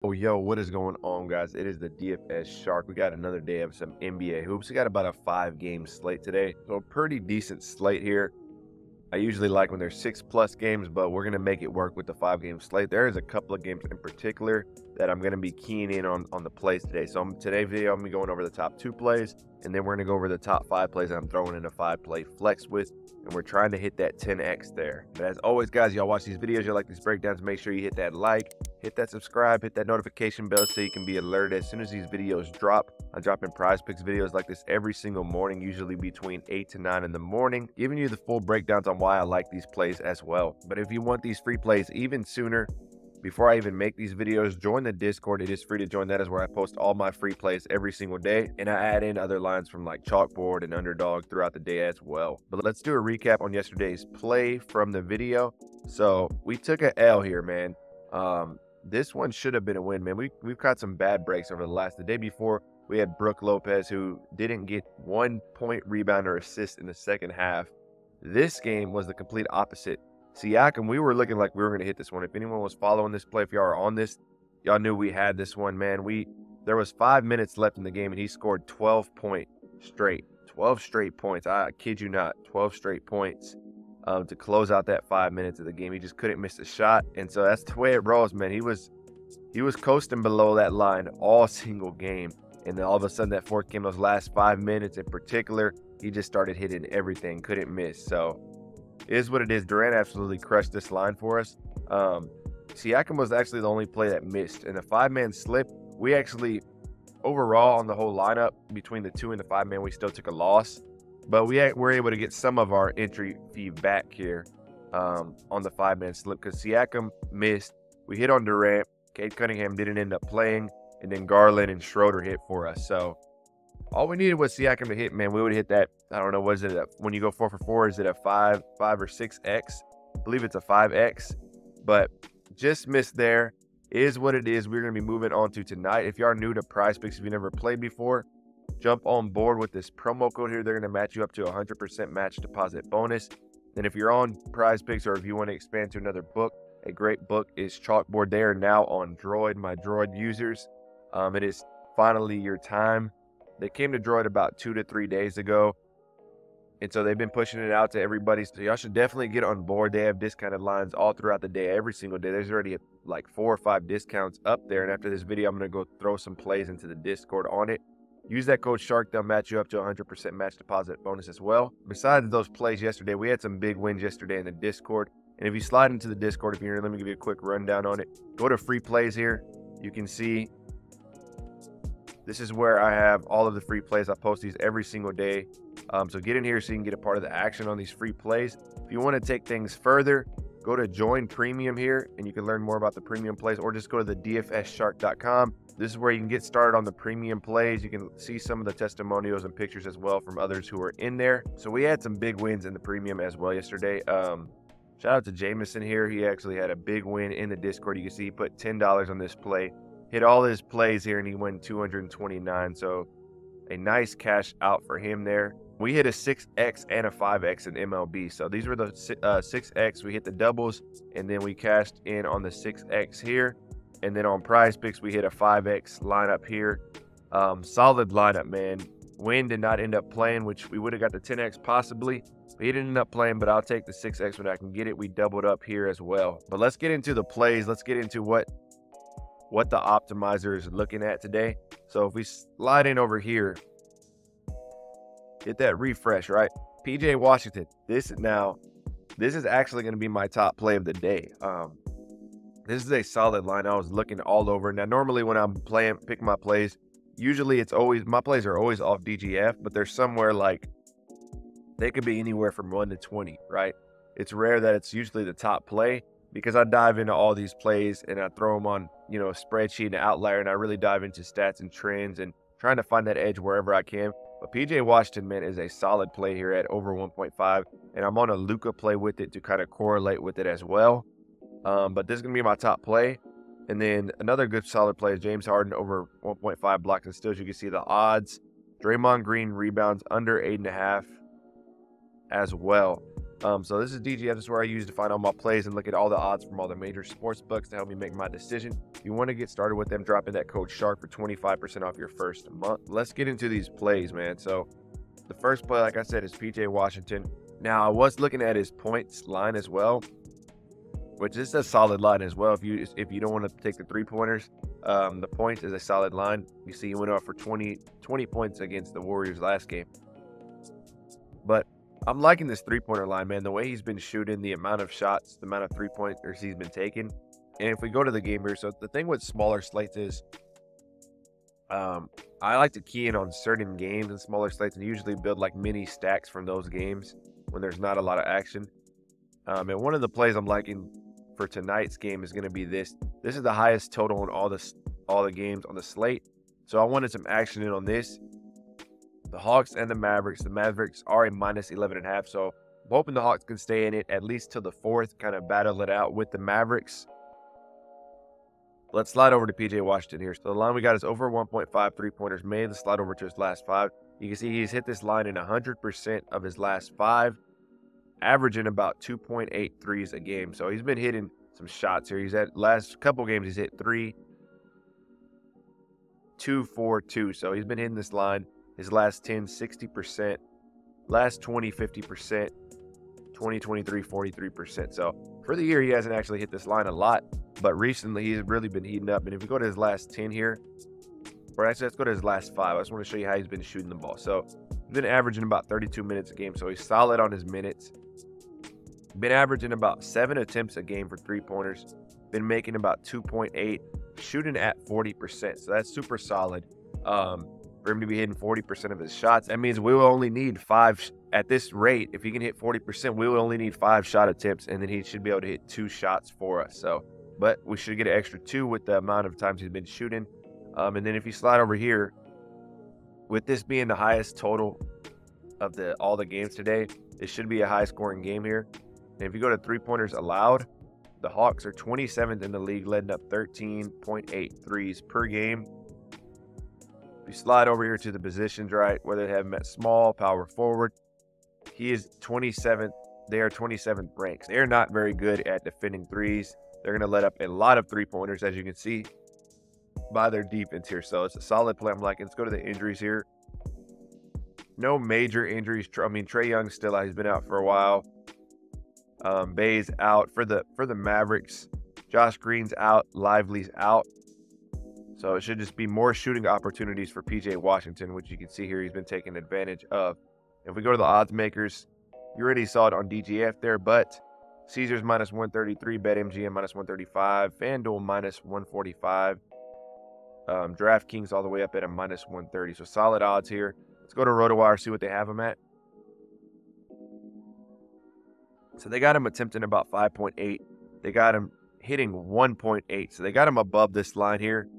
Oh, yo, what is going on, guys? It is the DFS Shark. We got another day of some NBA hoops. We got about a 5-game slate today. So a pretty decent slate here. I usually like when there's 6+ games, but we're going to make it work with the 5-game slate. There is a couple of games in particular that I'm going to be keying in on the plays today. So today's video, I'm going to be going over the top 2 plays, and then we're going to go over the top 5 plays I'm throwing in a 5-play flex with, and we're trying to hit that 10x there. But as always, guys, y'all watch these videos, you like these breakdowns, make sure you hit that like, hit that subscribe, hit that notification bell so you can be alerted as soon as these videos drop. I'm dropping Prizepicks videos like this every single morning, usually between 8 to 9 in the morning, giving you the full breakdowns on why I like these plays as well. But if you want these free plays even sooner, before I even make these videos, join the Discord. It is free to join. That is where I post all my free plays every single day. And I add in other lines from like Chalkboard and Underdog throughout the day as well. But let's do a recap on yesterday's play from the video. So we took an L here, man. This one should have been a win, man. We've caught some bad breaks over the day before. We had Brook Lopez, who didn't get 1 point, rebound, or assist in the second half. This game was the complete opposite. Siakam, we were looking like we were going to hit this one. If anyone was following this play, if y'all are on this, y'all knew we had this one, man. There was 5 minutes left in the game, and he scored 12 straight points. I kid you not, 12 straight points to close out that 5 minutes of the game. He just couldn't miss a shot, and so that's the way it rolls, man. He was coasting below that line all single game, and then all of a sudden that fourth game, those last 5 minutes in particular, he just started hitting everything, couldn't miss. So it is what it is. Durant absolutely crushed this line for us. Siakam was actually the only play that missed. In the 5-man slip, we actually, overall on the whole lineup, between the 2 and the 5-man, we still took a loss. But we were able to get some of our entry fee back here on the 5-man slip because Siakam missed. We hit on Durant. Cade Cunningham didn't end up playing. And then Garland and Schroeder hit for us. So all we needed was Siakam to hit, man. We would hit that, I don't know, what is it? When you go 4 for 4, is it a 5 or 6X? I believe it's a 5X, but just missed there. Is what it is. We're going to be moving on to tonight. If you are new to Prizepicks, if you never played before, jump on board with this promo code here. They're going to match you up to 100% match deposit bonus. And if you're on Prizepicks or if you want to expand to another book, a great book is Chalkboard. They are now on Droid, my Droid users. It is finally your time. They came to Droid about 2 to 3 days ago, and so they've been pushing it out to everybody. So y'all should definitely get on board. They have discounted lines all throughout the day, every single day. There's already like 4 or 5 discounts up there, and after this video, I'm going to go throw some plays into the Discord on it. Use that code SHARK. They'll match you up to 100% match deposit bonus as well. Besides those plays yesterday, we had some big wins yesterday in the Discord. And if you slide into the Discord, if you're here, let me give you a quick rundown on it. Go to free plays here. You can see this is where I have all of the free plays. I post these every single day. So get in here so you can get a part of the action on these free plays. If you want to take things further, go to Join Premium here, and you can learn more about the premium plays, or just go to the dfsshark.com. This is where you can get started on the premium plays. You can see some of the testimonials and pictures as well from others who are in there. So we had some big wins in the premium as well yesterday. Shout out to Jameson here. He actually had a big win in the Discord. You can see he put $10 on this play. Hit all his plays here, and he won 229. So a nice cash out for him there. We hit a 6X and a 5X in MLB. So these were the 6X. We hit the doubles, and then we cashed in on the 6X here. And then on Prizepicks, we hit a 5X lineup here. Solid lineup, man. Wynn did not end up playing, which we would have got the 10X possibly. But he didn't end up playing, but I'll take the 6X when I can get it. We doubled up here as well. But let's get into the plays. Let's get into what the optimizer is looking at today. So if we slide in over here, hit that refresh, right? PJ Washington. This is actually going to be my top play of the day. This is a solid line. I was looking all over. Now, normally when I'm picking my plays, usually my plays are always off DGF, but they're somewhere like, they could be anywhere from 1 to 20, right? It's rare that it's usually the top play, because I dive into all these plays and I throw them on, a spreadsheet and outlier, and I really dive into stats and trends and trying to find that edge wherever I can. But PJ Washington, man, is a solid play here at over 1.5, and I'm on a Luka play with it to kind of correlate with it as well. But this is going to be my top play. And then another good solid play is James Harden over 1.5 blocks and steals. You can see the odds. Draymond Green rebounds under 8.5 as well. So this is DGF. This is where I use to find all my plays and look at all the odds from all the major sports books to help me make my decision. If you want to get started with them, drop in that code SHARK for 25% off your first month. Let's get into these plays, man. So the first play, like I said, is PJ Washington. Now, I was looking at his points line as well, which is a solid line as well. If you don't want to take the 3-pointers, the points is a solid line. You see he went off for 20 points against the Warriors last game. But I'm liking this 3-pointer line, man. The way he's been shooting, the amount of shots, the amount of 3-pointers he's been taking. And if we go to the game here, so the thing with smaller slates is I like to key in on certain games and smaller slates and usually build like mini stacks from those games when there's not a lot of action. And one of the plays I'm liking for tonight's game is going to be this. This is the highest total in all the games on the slate. So I wanted some action in on this. The Hawks and the Mavericks. The Mavericks are a minus 11.5. So I'm hoping the Hawks can stay in it at least till the fourth, kind of battle it out with the Mavericks. Let's slide over to PJ Washington here. So the line we got is over 1.5 3-pointers made. Let's slide over to his last 5. You can see he's hit this line in 100% of his last 5, averaging about 2.8 threes a game. So he's been hitting some shots here. He's at last couple games, he's hit 3, 2, 4, 2. So he's been hitting this line. His last 10, 60%. Last 20, 50%. 20, 23, 43%. So for the year, he hasn't actually hit this line a lot, but recently he's really been heating up. And if we go to his last 10 here, or actually let's go to his last 5. I just want to show you how he's been shooting the ball. So he's been averaging about 32 minutes a game. So he's solid on his minutes. Been averaging about 7 attempts a game for 3-pointers. Been making about 2.8, shooting at 40%. So that's super solid. For him to be hitting 40% of his shots, that means we will only need 5 at this rate. If he can hit 40%, we will only need 5 shot attempts, and then he should be able to hit 2 shots for us. So, but we should get an extra 2 with the amount of times he's been shooting. And then if you slide over here, with this being the highest total of all the games today, it should be a high-scoring game here. And if you go to 3-pointers allowed, the Hawks are 27th in the league, letting up 13.8 threes per game. You slide over here to the positions, right, whether they have him at small, power forward, he is 27th. They are 27th ranked. They are not very good at defending threes. They're going to let up a lot of 3-pointers, as you can see, by their defense here. So it's a solid play. I'm liking. Let's go to the injuries here. No major injuries. I mean, Trae Young's still out. He's been out for a while. Bay's out for the Mavericks. Josh Green's out. Lively's out. So it should just be more shooting opportunities for PJ Washington, which you can see here he's been taking advantage of. If we go to the odds makers, you already saw it on DGF there, but Caesars minus 133, BetMGM minus 135, FanDuel minus 145, DraftKings all the way up at a minus 130. So solid odds here. Let's go to RotoWire, see what they have them at. So they got him attempting about 5.8. They got him hitting 1.8. So they got him above this line here.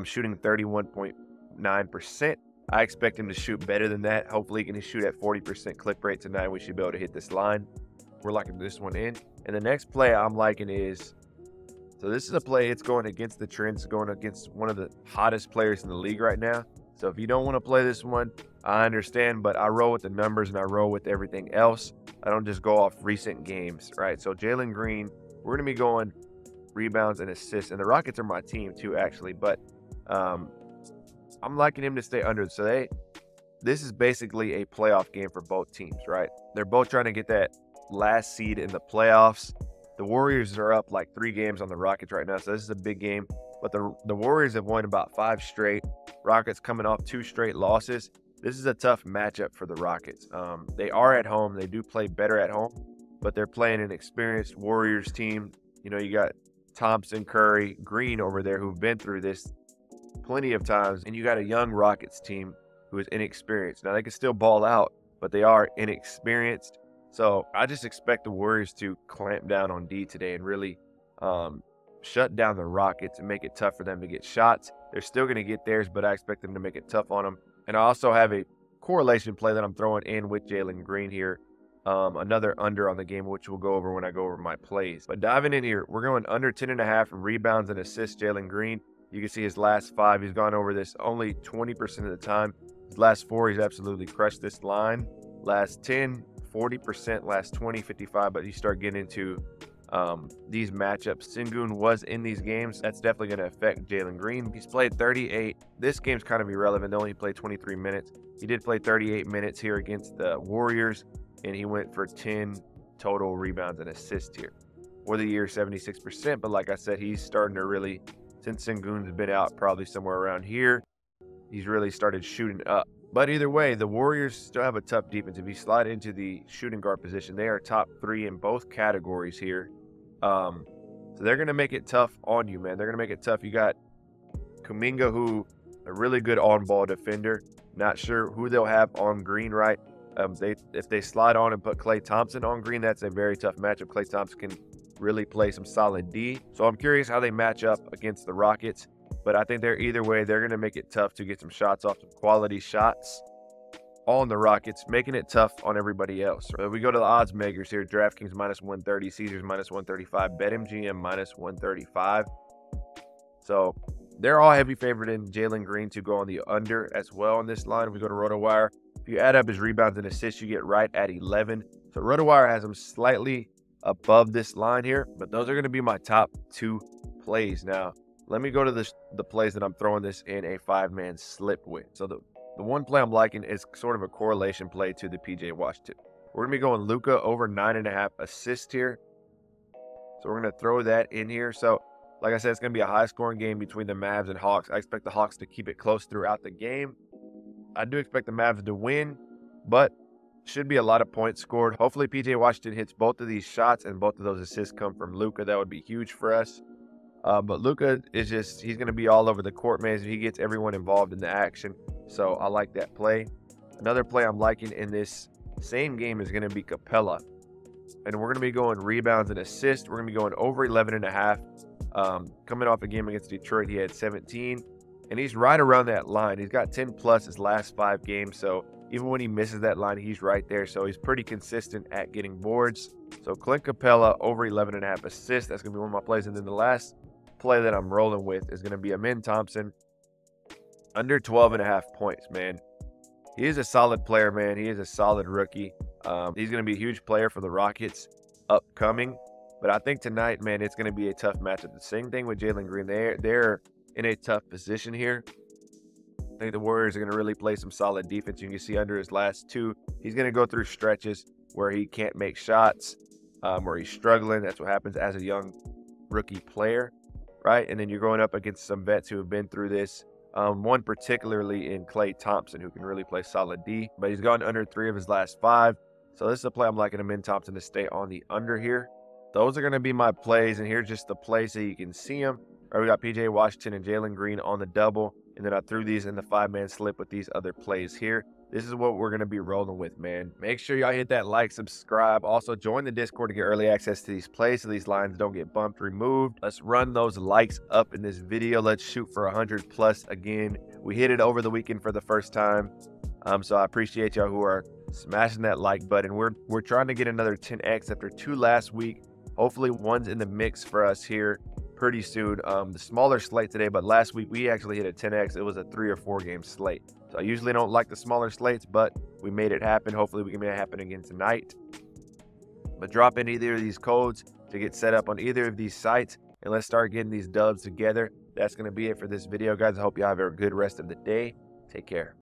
Shooting 31.9%. I expect him to shoot better than that. Hopefully he can shoot at 40% click rate tonight. We should be able to hit this line. We're liking this one in. And the next play I'm liking is, so this is a play, it's going against the trends, going against one of the hottest players in the league right now. So if you don't want to play this one, I understand, but I roll with the numbers and I roll with everything else. I don't just go off recent games, right? So Jalen Green, we're going to be going rebounds and assists, and the Rockets are my team too, actually, but I'm liking him to stay under. So this is basically a playoff game for both teams, right? They're both trying to get that last seed in the playoffs. The Warriors are up like 3 games on the Rockets right now, so this is a big game. But the Warriors have won about 5 straight. Rockets coming off 2 straight losses. This is a tough matchup for the Rockets. They are at home. They do play better at home, but they're playing an experienced Warriors team. You know, you got Thompson, Curry, Green over there who've been through this plenty of times, and you got a young Rockets team who is inexperienced. Now, they can still ball out, but they are inexperienced. So I just expect the Warriors to clamp down on D today and really shut down the Rockets and make it tough for them to get shots. They're still going to get theirs, but I expect them to make it tough on them. And I also have a correlation play that I'm throwing in with Jalen Green here. Another under on the game, which we'll go over when I go over my plays. But diving in here, we're going under 10.5 in rebounds and assists. Jalen Green, you can see his last 5. He's gone over this only 20% of the time. His last 4, he's absolutely crushed this line. Last 10, 40% last 20, 55, but you start getting into these matchups. Sengun was in these games. That's definitely going to affect Jalen Green. He's played 38. This game's kind of irrelevant. They only played 23 minutes. He did play 38 minutes here against the Warriors, and he went for 10 total rebounds and assists here. For the year, 76%, but like I said, he's starting to really, since Sengun's been out probably somewhere around here, he's really started shooting up. But either way, the Warriors still have a tough defense. If you slide into the shooting guard position, they are top 3 in both categories here. So they're going to make it tough on you, man. They're going to make it tough. You got Kuminga, who a really good on-ball defender. Not sure who they'll have on Green, right? If they slide on and put Klay Thompson on Green, that's a very tough matchup. Klay Thompson can really play some solid D. So I'm curious how they match up against the Rockets. But I think either way, they're going to make it tough to get some shots off, some quality shots on the Rockets, making it tough on everybody else. So we go to the odds makers here. DraftKings -130, Caesars -135, BetMGM -135. So they're all heavy favorite in Jalen Green to go on the under as well on this line. If we go to RotoWire, if you add up his rebounds and assists, you get right at 11. So RotoWire has him slightly above this line here, but those are going to be my top 2 plays. Now, let me go to the plays that I'm throwing this in a 5-man slip with. So the one play I'm liking is sort of a correlation play to the PJ Washington. We're going to be going Luka over 9.5 assists here. So we're going to throw that in here. So like I said, it's going to be a high-scoring game between the Mavs and Hawks. I expect the Hawks to keep it close throughout the game. I do expect the Mavs to win, but should be a lot of points scored. Hopefully PJ Washington hits both of these shots and both of those assists come from Luka. That would be huge for us. But Luka is he's going to be all over the court, man. He gets everyone involved in the action. So I like that play. Another play I'm liking in this same game is going to be Capella. And we're going to be going rebounds and assists. We're going to be going over 11.5. Coming off a game against Detroit, he had 17. And he's right around that line. He's got 10 plus his last 5 games. So even when he misses that line, he's right there. So he's pretty consistent at getting boards. So Clint Capella over 11.5 assists. That's going to be one of my plays. And then the last play that I'm rolling with is going to be Amin Thompson under 12.5 points, man. He is a solid player, man. He is a solid rookie. He's going to be a huge player for the Rockets upcoming. But I think tonight, man, it's going to be a tough matchup. The same thing with Jalen Green. They're in a tough position here. I think the Warriors are going to really play some solid defense. You can see under his last 2, he's going to go through stretches where he can't make shots, where he's struggling. That's what happens as a young rookie player, right? And then you're going up against some vets who have been through this. One particularly in Klay Thompson, who can really play solid D, but he's gone under 3 of his last 5. So this is a play I'm liking Amin Thompson to stay on the under here. Those are going to be my plays, and here's just the plays so you can see them. All right, we got PJ Washington and Jalen Green on the double, and then I threw these in the 5-man slip with these other plays here. This is what we're going to be rolling with, man. Make sure y'all hit that like, subscribe. Also, join the Discord to get early access to these plays so these lines don't get bumped, removed. Let's run those likes up in this video. Let's shoot for 100 plus again. We hit it over the weekend for the first time. So I appreciate y'all who are smashing that like button. We're trying to get another 10x after 2 last week. Hopefully one's in the mix for us here pretty soon. The smaller slate today, but last week we actually hit a 10x. It was a 3 or 4 game slate. So I usually don't like the smaller slates, but we made it happen. Hopefully we can make it happen again tonight. But drop in either of these codes to get set up on either of these sites, and let's start getting these dubs together. That's going to be it for this video, guys. I hope you have a good rest of the day. Take care.